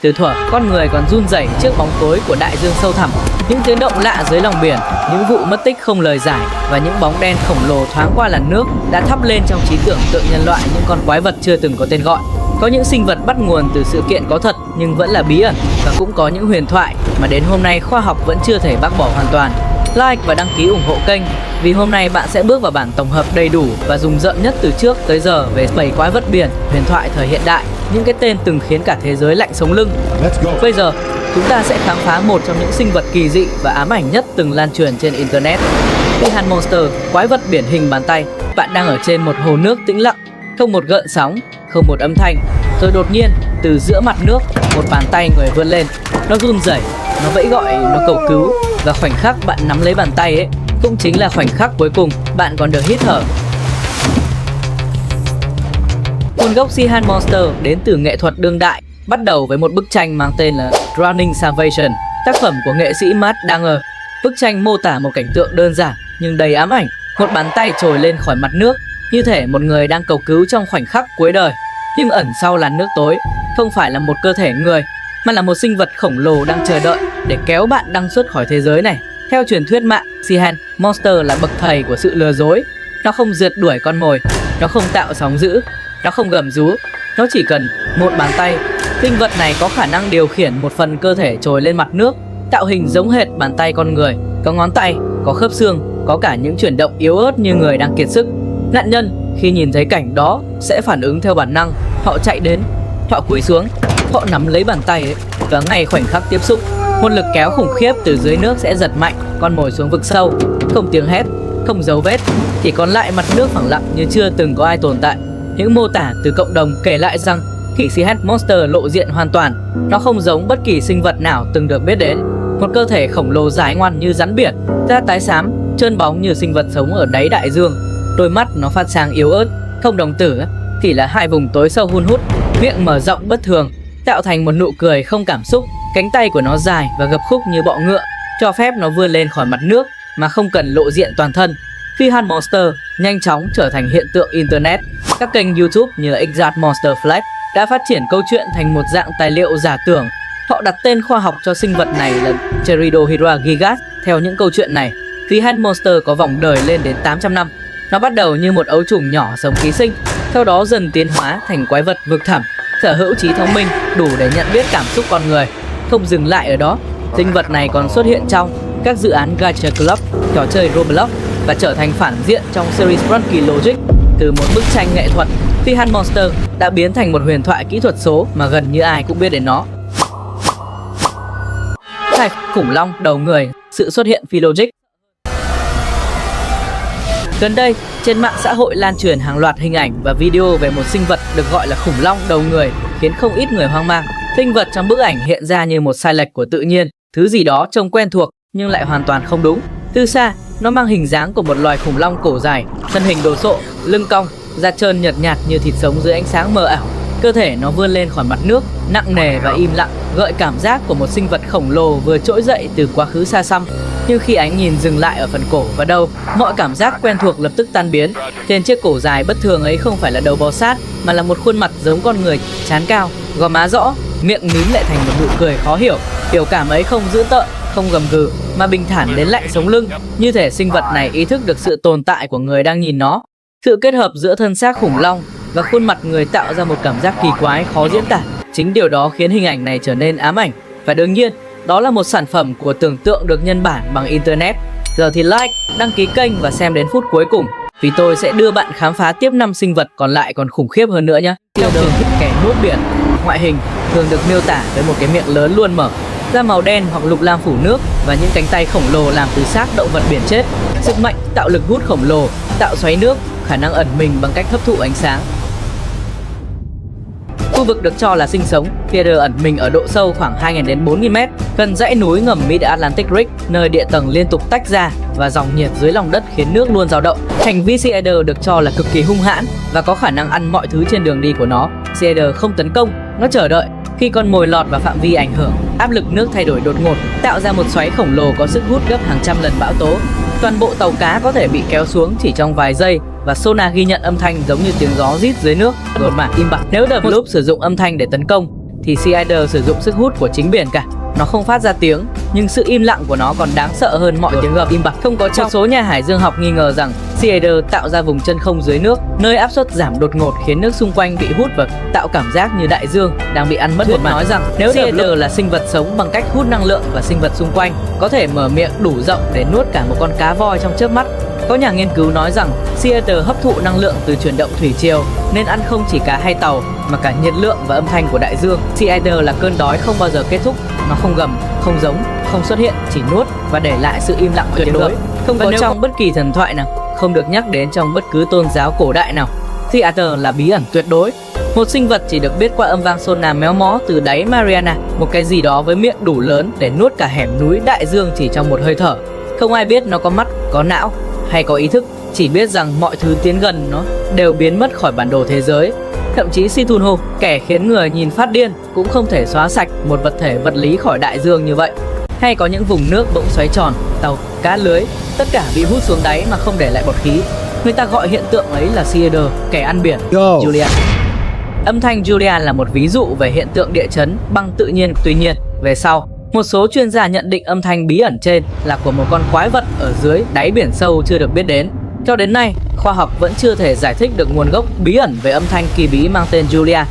Từ thuở, con người còn run rẩy trước bóng tối của đại dương sâu thẳm, những tiếng động lạ dưới lòng biển, những vụ mất tích không lời giải và những bóng đen khổng lồ thoáng qua làn nước đã thắp lên trong trí tưởng tượng nhân loại những con quái vật chưa từng có tên gọi. Có những sinh vật bắt nguồn từ sự kiện có thật nhưng vẫn là bí ẩn, và cũng có những huyền thoại mà đến hôm nay khoa học vẫn chưa thể bác bỏ hoàn toàn. Like và đăng ký ủng hộ kênh, vì hôm nay bạn sẽ bước vào bản tổng hợp đầy đủ và rùng rợn nhất từ trước tới giờ về 7 quái vật biển huyền thoại thời hiện đại, những cái tên từng khiến cả thế giới lạnh sống lưng. Bây giờ, chúng ta sẽ khám phá một trong những sinh vật kỳ dị và ám ảnh nhất từng lan truyền trên Internet. Piranha Monster, quái vật biển hình bàn tay. Bạn đang ở trên một hồ nước tĩnh lặng, không một gợn sóng, không một âm thanh. Rồi đột nhiên, từ giữa mặt nước, một bàn tay người vươn lên. Nó run rẩy, nó vẫy gọi, nó cầu cứu. Và khoảnh khắc bạn nắm lấy bàn tay ấy, cũng chính là khoảnh khắc cuối cùng bạn còn được hít thở. Nguồn gốc Piranha Monster đến từ nghệ thuật đương đại, bắt đầu với một bức tranh mang tên là Drowning Salvation, tác phẩm của nghệ sĩ Matt Danger. Bức tranh mô tả một cảnh tượng đơn giản nhưng đầy ám ảnh, một bàn tay trồi lên khỏi mặt nước, như thể một người đang cầu cứu trong khoảnh khắc cuối đời. Nhưng ẩn sau làn nước tối không phải là một cơ thể người, mà là một sinh vật khổng lồ đang chờ đợi để kéo bạn đăng xuất khỏi thế giới này. Theo truyền thuyết mạng, Piranha Monster là bậc thầy của sự lừa dối. Nó không rượt đuổi con mồi, nó không tạo sóng dữ, nó không gầm rú, nó chỉ cần một bàn tay. Sinh vật này có khả năng điều khiển một phần cơ thể trồi lên mặt nước, tạo hình giống hệt bàn tay con người, có ngón tay, có khớp xương, có cả những chuyển động yếu ớt như người đang kiệt sức. Nạn nhân khi nhìn thấy cảnh đó sẽ phản ứng theo bản năng, họ chạy đến, họ cúi xuống, họ nắm lấy bàn tay ấy, và ngay khoảnh khắc tiếp xúc, một lực kéo khủng khiếp từ dưới nước sẽ giật mạnh con mồi xuống vực sâu. Không tiếng hét, không dấu vết, chỉ còn lại mặt nước phẳng lặng như chưa từng có ai tồn tại. Những mô tả từ cộng đồng kể lại rằng khi Piranha Monster lộ diện hoàn toàn, nó không giống bất kỳ sinh vật nào từng được biết đến. Một cơ thể khổng lồ dài ngoằng như rắn biển, da tái xám, trơn bóng như sinh vật sống ở đáy đại dương. Đôi mắt nó phát sáng yếu ớt, không đồng tử, chỉ là hai vùng tối sâu hun hút. Miệng mở rộng bất thường, tạo thành một nụ cười không cảm xúc. Cánh tay của nó dài và gập khúc như bọ ngựa, cho phép nó vươn lên khỏi mặt nước mà không cần lộ diện toàn thân. Piranha Monster nhanh chóng trở thành hiện tượng Internet. Các kênh YouTube như Exact Monster Flash đã phát triển câu chuyện thành một dạng tài liệu giả tưởng. Họ đặt tên khoa học cho sinh vật này là Pteridophyra gigas. Theo những câu chuyện này, Piranha Monster có vòng đời lên đến 800 năm. Nó bắt đầu như một ấu trùng nhỏ sống ký sinh, sau đó dần tiến hóa thành quái vật vực thẳm, sở hữu trí thông minh đủ để nhận biết cảm xúc con người. Không dừng lại ở đó, sinh vật này còn xuất hiện trong các dự án Gacha Club, trò chơi Roblox và trở thành phản diện trong series Funky Logic. Từ một bức tranh nghệ thuật, Piranha Monster đã biến thành một huyền thoại kỹ thuật số mà gần như ai cũng biết đến nó. Hai khủng long đầu người, sự xuất hiện phi logic. Gần đây, trên mạng xã hội lan truyền hàng loạt hình ảnh và video về một sinh vật được gọi là khủng long đầu người, khiến không ít người hoang mang. Sinh vật trong bức ảnh hiện ra như một sai lệch của tự nhiên, thứ gì đó trông quen thuộc nhưng lại hoàn toàn không đúng. Từ xa, nó mang hình dáng của một loài khủng long cổ dài, thân hình đồ sộ, lưng cong, da trơn nhợt nhạt như thịt sống dưới ánh sáng mờ ảo. Cơ thể nó vươn lên khỏi mặt nước, nặng nề và im lặng, gợi cảm giác của một sinh vật khổng lồ vừa trỗi dậy từ quá khứ xa xăm. Nhưng khi ánh nhìn dừng lại ở phần cổ và đầu, mọi cảm giác quen thuộc lập tức tan biến. Trên chiếc cổ dài bất thường ấy không phải là đầu bò sát, mà là một khuôn mặt giống con người, trán cao, gò má rõ, miệng mím lại thành một nụ cười khó hiểu. Biểu cảm ấy không dữ tợn, không gầm gừ, mà bình thản đến lạnh sống lưng, như thể sinh vật này ý thức được sự tồn tại của người đang nhìn nó. Sự kết hợp giữa thân xác khủng long và khuôn mặt người tạo ra một cảm giác kỳ quái khó diễn tả. Chính điều đó khiến hình ảnh này trở nên ám ảnh. Và đương nhiên, đó là một sản phẩm của tưởng tượng được nhân bản bằng Internet. Giờ thì like, đăng ký kênh và xem đến phút cuối cùng, vì tôi sẽ đưa bạn khám phá tiếp 5 sinh vật còn lại còn khủng khiếp hơn nữa nhé. Theo truyền thuyết kẻ nuốt biển, ngoại hình thường được miêu tả với một cái miệng lớn luôn mở, da màu đen hoặc lục lam phủ nước và những cánh tay khổng lồ làm từ xác động vật biển chết. Sức mạnh tạo lực hút khổng lồ, tạo xoáy nước, khả năng ẩn mình bằng cách hấp thụ ánh sáng. Khu vực được cho là sinh sống, Piranha ẩn mình ở độ sâu khoảng 2.000 đến 4.000 m, gần dãy núi ngầm Mid-Atlantic Ridge, nơi địa tầng liên tục tách ra và dòng nhiệt dưới lòng đất khiến nước luôn dao động. Hành vi Piranha được cho là cực kỳ hung hãn và có khả năng ăn mọi thứ trên đường đi của nó. Piranha không tấn công, nó chờ đợi. Khi con mồi lọt vào phạm vi ảnh hưởng, áp lực nước thay đổi đột ngột, tạo ra một xoáy khổng lồ có sức hút gấp hàng trăm lần bão tố. Toàn bộ tàu cá có thể bị kéo xuống chỉ trong vài giây và sonar ghi nhận âm thanh giống như tiếng gió rít dưới nước. Một màn im bặt. Nếu The Loop sử dụng âm thanh để tấn công, thì Sea Eater sử dụng sức hút của chính biển cả. Nó không phát ra tiếng, nhưng sự im lặng của nó còn đáng sợ hơn mọi tiếng gầm im bặt không có trong. Một số nhà hải dương học nghi ngờ rằng Sea Eater tạo ra vùng chân không dưới nước, nơi áp suất giảm đột ngột khiến nước xung quanh bị hút và tạo cảm giác như đại dương đang bị ăn mất một mặt. Nói rằng nếu Sea Eater là sinh vật sống bằng cách hút năng lượng và sinh vật xung quanh, có thể mở miệng đủ rộng để nuốt cả một con cá voi trong chớp mắt. Có nhà nghiên cứu nói rằng Sea Eater hấp thụ năng lượng từ chuyển động thủy triều nên ăn không chỉ cá hay tàu mà cả nhiệt lượng và âm thanh của đại dương. Sea Eater là cơn đói không bao giờ kết thúc. Nó không gầm, không giống, không xuất hiện, chỉ nuốt và để lại sự im lặng tuyệt đối. Không có trong bất kỳ thần thoại nào, không được nhắc đến trong bất cứ tôn giáo cổ đại nào. Sea Eater là bí ẩn tuyệt đối. Một sinh vật chỉ được biết qua âm vang sonar méo mó từ đáy Mariana, một cái gì đó với miệng đủ lớn để nuốt cả hẻm núi đại dương chỉ trong một hơi thở. Không ai biết nó có mắt, có não hay có ý thức, chỉ biết rằng mọi thứ tiến gần nó đều biến mất khỏi bản đồ thế giới. Thậm chí Cthulhu, kẻ khiến người nhìn phát điên, cũng không thể xóa sạch một vật thể vật lý khỏi đại dương như vậy. Hay có những vùng nước bỗng xoáy tròn, tàu, cá lưới, tất cả bị hút xuống đáy mà không để lại bọt khí. Người ta gọi hiện tượng ấy là Sea Eater, kẻ ăn biển. Julia. Âm thanh Julia là một ví dụ về hiện tượng địa chấn băng tự nhiên. Tuy nhiên, về sau, một số chuyên gia nhận định âm thanh bí ẩn trên là của một con quái vật ở dưới đáy biển sâu chưa được biết đến. Cho đến nay, khoa học vẫn chưa thể giải thích được nguồn gốc bí ẩn về âm thanh kỳ bí mang tên Julia.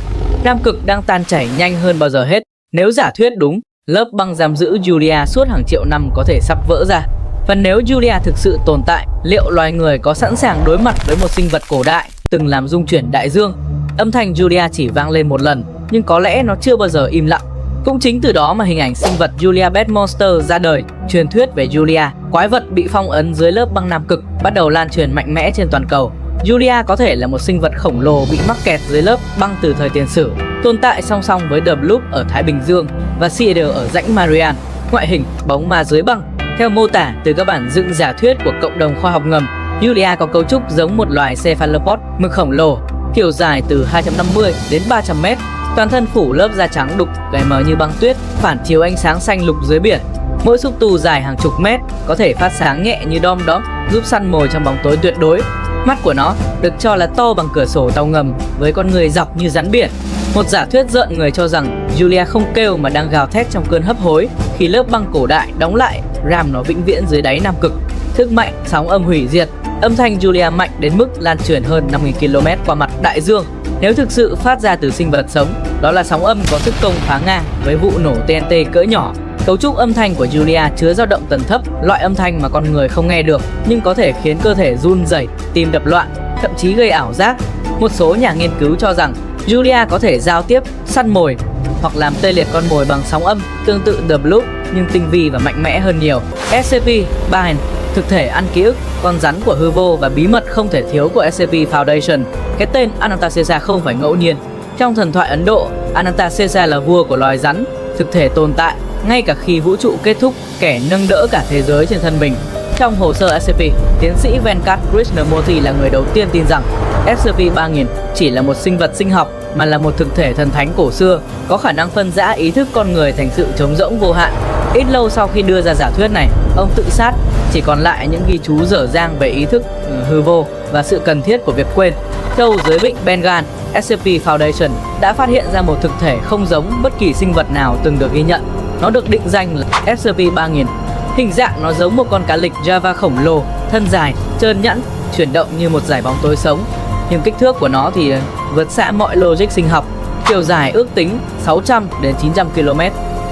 Nam Cực đang tan chảy nhanh hơn bao giờ hết. Nếu giả thuyết đúng, lớp băng giam giữ Julia suốt hàng triệu năm có thể sắp vỡ ra. Và nếu Julia thực sự tồn tại, liệu loài người có sẵn sàng đối mặt với một sinh vật cổ đại từng làm rung chuyển đại dương? Âm thanh Julia chỉ vang lên một lần, nhưng có lẽ nó chưa bao giờ im lặng. Cũng chính từ đó mà hình ảnh sinh vật Julia Bed Monster ra đời. Truyền thuyết về Julia, quái vật bị phong ấn dưới lớp băng Nam Cực, bắt đầu lan truyền mạnh mẽ trên toàn cầu. Julia có thể là một sinh vật khổng lồ bị mắc kẹt dưới lớp băng từ thời tiền sử, tồn tại song song với The Bloop ở Thái Bình Dương và Sea Eater ở rãnh Mariana. Ngoại hình bóng ma dưới băng. Theo mô tả từ các bản dựng giả thuyết của cộng đồng khoa học ngầm, Julia có cấu trúc giống một loài cephalopod mực khổng lồ, kiểu dài từ 250 đến 300 mét. Toàn thân phủ lớp da trắng đục, gầy mờ như băng tuyết, phản chiếu ánh sáng xanh lục dưới biển. Mỗi xúc tu dài hàng chục mét, có thể phát sáng nhẹ như đom đóm, giúp săn mồi trong bóng tối tuyệt đối. Mắt của nó được cho là to bằng cửa sổ tàu ngầm, với con người dọc như rắn biển. Một giả thuyết rợn người cho rằng Julia không kêu mà đang gào thét trong cơn hấp hối khi lớp băng cổ đại đóng lại, giam nó vĩnh viễn dưới đáy Nam Cực. Thức mạnh, sóng âm hủy diệt. Âm thanh Julia mạnh đến mức lan truyền hơn 5.000 km qua mặt đại dương. Nếu thực sự phát ra từ sinh vật sống, đó là sóng âm có sức công phá ngang với vụ nổ TNT cỡ nhỏ. Cấu trúc âm thanh của Julia chứa dao động tần thấp, loại âm thanh mà con người không nghe được, nhưng có thể khiến cơ thể run rẩy, tim đập loạn, thậm chí gây ảo giác. Một số nhà nghiên cứu cho rằng Julia có thể giao tiếp, săn mồi hoặc làm tê liệt con mồi bằng sóng âm, tương tự The Bloop nhưng tinh vi và mạnh mẽ hơn nhiều. SCP-3000, thực thể ăn ký ức, con rắn của hư vô và bí mật không thể thiếu của SCP Foundation. Cái tên Anantashesa không phải ngẫu nhiên. Trong thần thoại Ấn Độ, Anantashesa là vua của loài rắn, thực thể tồn tại ngay cả khi vũ trụ kết thúc, kẻ nâng đỡ cả thế giới trên thân mình. Trong hồ sơ SCP, tiến sĩ Venkat Krishnamurthy là người đầu tiên tin rằng SCP-3000 chỉ là một sinh vật sinh học mà là một thực thể thần thánh cổ xưa, có khả năng phân rã ý thức con người thành sự trống rỗng vô hạn. Ít lâu sau khi đưa ra giả thuyết này, ông tự sát, chỉ còn lại những ghi chú dở dang về ý thức hư vô và sự cần thiết của việc quên. Châu dưới vịnh Bengal, SCP Foundation đã phát hiện ra một thực thể không giống bất kỳ sinh vật nào từng được ghi nhận. Nó được định danh là SCP-3000. Hình dạng nó giống một con cá lịch Java khổng lồ, thân dài, trơn nhẵn, chuyển động như một dải bóng tối sống. Nhưng kích thước của nó thì vượt xa mọi logic sinh học. Chiều dài ước tính 600 đến 900 km.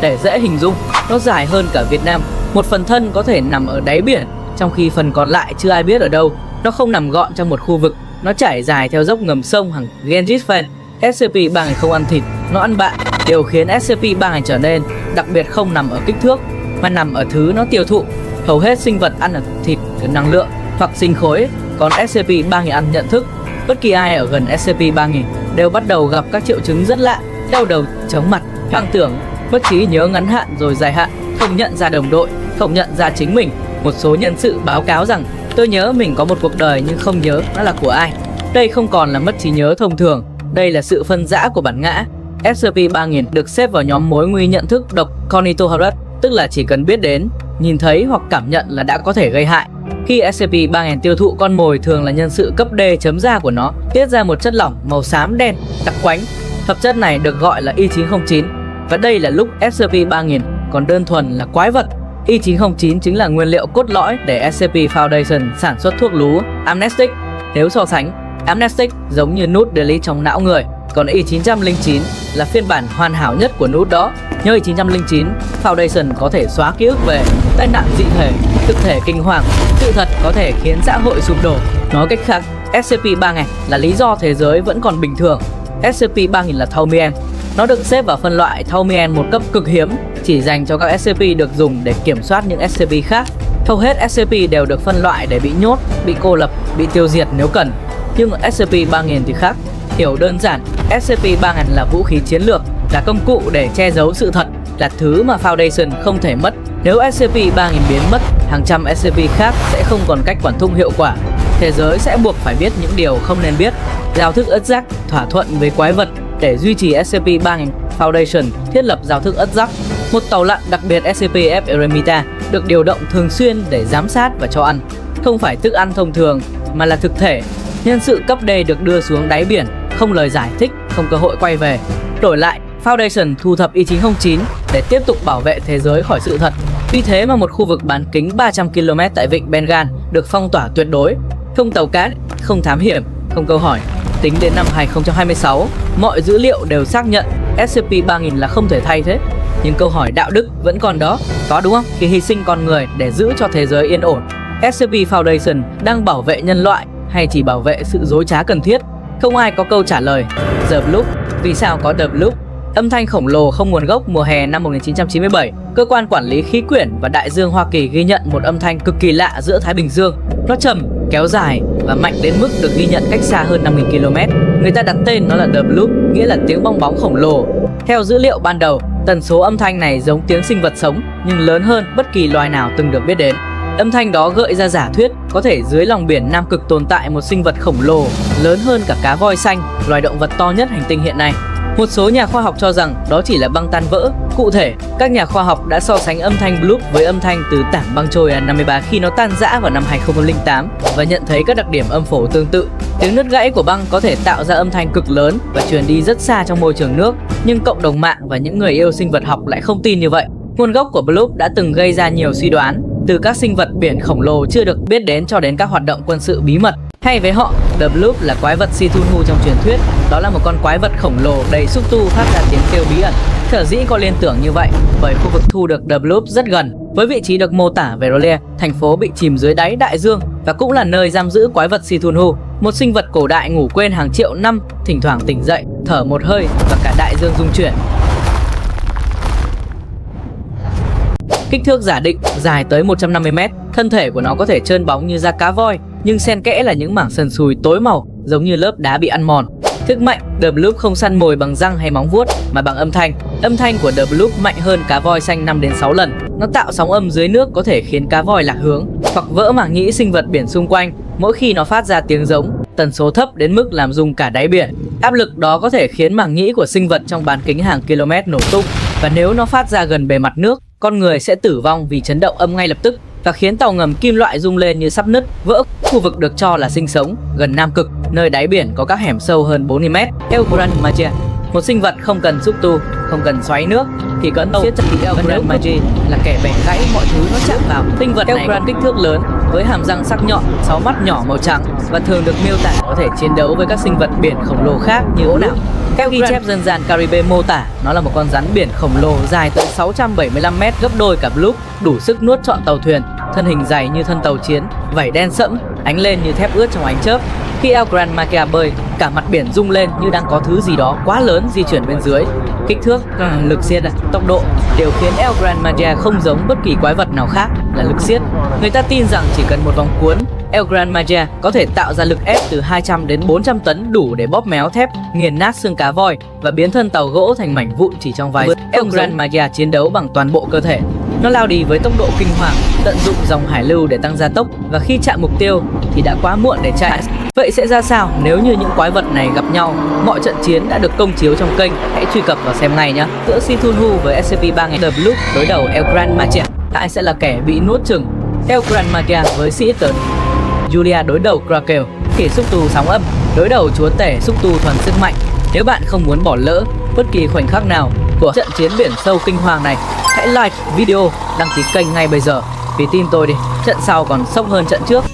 Để dễ hình dung, nó dài hơn cả Việt Nam. Một phần thân có thể nằm ở đáy biển, trong khi phần còn lại chưa ai biết ở đâu. Nó không nằm gọn trong một khu vực, nó trải dài theo dốc ngầm sông hàng Ganges Fen. SCP-3000 không ăn thịt, nó ăn bạn. Điều khiến SCP-3000 trở nên đặc biệt không nằm ở kích thước, mà nằm ở thứ nó tiêu thụ. Hầu hết sinh vật ăn ở thịt, năng lượng hoặc sinh khối, còn SCP-3000 ăn nhận thức. Bất kỳ ai ở gần SCP-3000 đều bắt đầu gặp các triệu chứng rất lạ: đau đầu, chóng mặt, hoang tưởng, mất trí nhớ ngắn hạn rồi dài hạn, không nhận ra đồng đội, không nhận ra chính mình. Một số nhân sự báo cáo rằng tôi nhớ mình có một cuộc đời nhưng không nhớ nó là của ai. Đây không còn là mất trí nhớ thông thường, đây là sự phân rã của bản ngã. SCP-3000 được xếp vào nhóm mối nguy nhận thức độc Cognitohazard, tức là chỉ cần biết đến, nhìn thấy hoặc cảm nhận là đã có thể gây hại. Khi SCP-3000 tiêu thụ con mồi, thường là nhân sự cấp D, chấm da của nó tiết ra một chất lỏng màu xám đen đặc quánh. Hợp chất này được gọi là Y909. và đây là lúc SCP-3000 còn đơn thuần là quái vật. Y909 chính là nguyên liệu cốt lõi để SCP Foundation sản xuất thuốc lú Amnestic. Nếu so sánh, Amnestic giống như nút delete trong não người, còn Y909 là phiên bản hoàn hảo nhất của nút đó. Nhờ Y909, Foundation có thể xóa ký ức về tai nạn dị thể, thực thể kinh hoàng, sự thật có thể khiến xã hội sụp đổ. Nói cách khác, SCP-3000 là lý do thế giới vẫn còn bình thường. SCP-3000 là Thaumian. Nó được xếp vào phân loại Thaumian một cấp cực hiếm, chỉ dành cho các SCP được dùng để kiểm soát những SCP khác. Hầu hết SCP đều được phân loại để bị nhốt, bị cô lập, bị tiêu diệt nếu cần. Nhưng SCP-3000 thì khác. Hiểu đơn giản, SCP-3000 là vũ khí chiến lược, là công cụ để che giấu sự thật, là thứ mà Foundation không thể mất. Nếu SCP-3000 biến mất, hàng trăm SCP khác sẽ không còn cách quản thúc hiệu quả. Thế giới sẽ buộc phải biết những điều không nên biết. Giao thức ất giác thỏa thuận với quái vật để duy trì SCP-3000. Foundation thiết lập giao thức ất giác, một tàu lặn đặc biệt SCP-F Eremita được điều động thường xuyên để giám sát và cho ăn. Không phải thức ăn thông thường mà là thực thể. Nhân sự cấp D được đưa xuống đáy biển, không lời giải thích, không cơ hội quay về. Đổi lại, Foundation thu thập Y909 để tiếp tục bảo vệ thế giới khỏi sự thật. Vì thế mà một khu vực bán kính 300 km tại vịnh Bengal được phong tỏa tuyệt đối. Không tàu cát, không thám hiểm, không câu hỏi. Tính đến năm 2026, mọi dữ liệu đều xác nhận SCP-3000 là không thể thay thế. Nhưng câu hỏi đạo đức vẫn còn đó, có đúng không? Khi hy sinh con người để giữ cho thế giới yên ổn, SCP Foundation đang bảo vệ nhân loại hay chỉ bảo vệ sự dối trá cần thiết? Không ai có câu trả lời. The Bloop. Vì sao có The Bloop? Âm thanh khổng lồ không nguồn gốc. Mùa hè năm 1997, cơ quan quản lý khí quyển và đại dương Hoa Kỳ ghi nhận một âm thanh cực kỳ lạ giữa Thái Bình Dương. Nó trầm, kéo dài và mạnh đến mức được ghi nhận cách xa hơn 5.000 km. Người ta đặt tên nó là The Bloop, nghĩa là tiếng bong bóng khổng lồ. Theo dữ liệu ban đầu, tần số âm thanh này giống tiếng sinh vật sống nhưng lớn hơn bất kỳ loài nào từng được biết đến. Âm thanh đó gợi ra giả thuyết có thể dưới lòng biển Nam Cực tồn tại một sinh vật khổng lồ lớn hơn cả cá voi xanh, loài động vật to nhất hành tinh hiện nay. Một số nhà khoa học cho rằng đó chỉ là băng tan vỡ. Cụ thể, các nhà khoa học đã so sánh âm thanh bloop với âm thanh từ tảng băng trôi N53 khi nó tan rã vào năm 2008 và nhận thấy các đặc điểm âm phổ tương tự. Tiếng nứt gãy của băng có thể tạo ra âm thanh cực lớn và truyền đi rất xa trong môi trường nước, nhưng cộng đồng mạng và những người yêu sinh vật học lại không tin như vậy. Nguồn gốc của bloop đã từng gây ra nhiều suy đoán, từ các sinh vật biển khổng lồ chưa được biết đến cho đến các hoạt động quân sự bí mật. Hay với họ, The Bloop là quái vật Cthulhu trong truyền thuyết. Đó là một con quái vật khổng lồ đầy xúc tu phát ra tiếng kêu bí ẩn. Sở dĩ có liên tưởng như vậy bởi khu vực thu được The Bloop rất gần với vị trí được mô tả về Rolia, thành phố bị chìm dưới đáy đại dương và cũng là nơi giam giữ quái vật Cthulhu, một sinh vật cổ đại ngủ quên hàng triệu năm, thỉnh thoảng tỉnh dậy, thở một hơi và cả đại dương rung chuyển. Kích thước giả định dài tới 150 m, thân thể của nó có thể trơn bóng như da cá voi, nhưng xen kẽ là những mảng sần sùi tối màu giống như lớp đá bị ăn mòn. Thức mạnh, The Bloop không săn mồi bằng răng hay móng vuốt mà bằng âm thanh. Âm thanh của The Bloop mạnh hơn cá voi xanh 5 đến 6 lần. Nó tạo sóng âm dưới nước có thể khiến cá voi lạc hướng hoặc vỡ màng nhĩ sinh vật biển xung quanh mỗi khi nó phát ra tiếng giống. Tần số thấp đến mức làm rung cả đáy biển. Áp lực đó có thể khiến màng nhĩ của sinh vật trong bán kính hàng km nổ tung, và nếu nó phát ra gần bề mặt nước, con người sẽ tử vong vì chấn động âm ngay lập tức và khiến tàu ngầm kim loại rung lên như sắp nứt, vỡ. Khu vực được cho là sinh sống gần Nam Cực, nơi đáy biển có các hẻm sâu hơn 40 m. Elgran Magia, một sinh vật không cần xúc tu, không cần xoáy nước, chỉ cần siết chặt thì Elgran Magia là kẻ bẻ gãy mọi thứ nó chạm vào. Sinh vật này có kích thước lớn với hàm răng sắc nhọn, 6 mắt nhỏ màu trắng và thường được miêu tả có thể chiến đấu với các sinh vật biển khổng lồ khác như ổ não. Theo ghi chép dân gian Caribe mô tả, nó là một con rắn biển khổng lồ dài tới 675 m, gấp đôi cả Bloop, đủ sức nuốt trọn tàu thuyền. Thân hình dày như thân tàu chiến, vảy đen sẫm, ánh lên như thép ướt trong ánh chớp. Khi Elgran Magia bơi, cả mặt biển rung lên như đang có thứ gì đó quá lớn di chuyển bên dưới. Kích thước, lực siết, tốc độ đều khiến Elgran Magia không giống bất kỳ quái vật nào khác là lực siết. Người ta tin rằng chỉ cần một vòng cuốn, Elgran Magia có thể tạo ra lực ép từ 200 đến 400 tấn, đủ để bóp méo thép, nghiền nát xương cá voi và biến thân tàu gỗ thành mảnh vụn chỉ trong vài giây. Elgran Magia chiến đấu bằng toàn bộ cơ thể. Nó lao đi với tốc độ kinh hoàng, tận dụng dòng hải lưu để tăng gia tốc, và khi chạm mục tiêu thì đã quá muộn để chạy. Vậy sẽ ra sao nếu như những quái vật này gặp nhau? Mọi trận chiến đã được công chiếu trong kênh, hãy truy cập vào xem ngay nhé. Giữa Cthulhu với SCP-3000, The Bloop đối đầu Elgran Magia, ai sẽ là kẻ bị nuốt chửng? Elgran Magia với Seaton. Julia đối đầu Krakel, kẻ xúc tu sóng âm, đối đầu chúa tể xúc tu thuần sức mạnh. Nếu bạn không muốn bỏ lỡ bất kỳ khoảnh khắc nào, của trận chiến biển sâu kinh hoàng này. Hãy like video, đăng ký kênh ngay bây giờ. Vì tin tôi đi, trận sau còn sốc hơn trận trước.